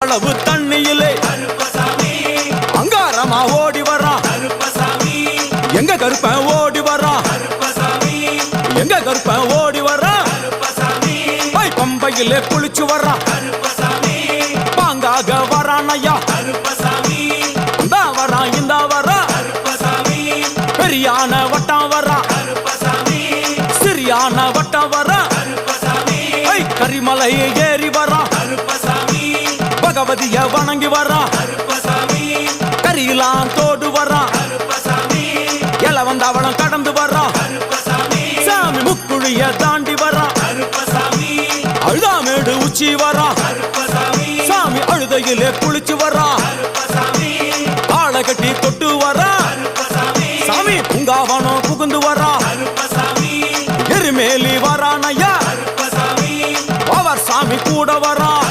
அளவு தண்ணியிலே அங்காரமா ஓடி வரான். எங்க கருப்பன் ஓடி வரான், எங்க கருப்பன் ஓடி வரான். பம்பையிலே குளிச்சு வரான், பாங்காக வரான் ஐயா. இந்த வரான் இந்த வரான், பெரியான வட்டம் வரான், சிறியான வட்டம் வரான். கரிமலை ஏறி வரான், பகவதிய வணங்கி வரான். கரியெல்லாம் தோடு வரான், எல வந்தவளம் கடந்து வரான். சாமி முக்குழிய தாண்டி வரான், அழுதாமேடு உச்சி வரான். சாமி அழுதையிலே குளிச்சு வரான், ஆளை கட்டி தொட்டு வரான். சாமி பூங்காவனம் புகுந்து வரான், எருமேலி வரான் ஐயா. அவர் சாமி கூட வரான்.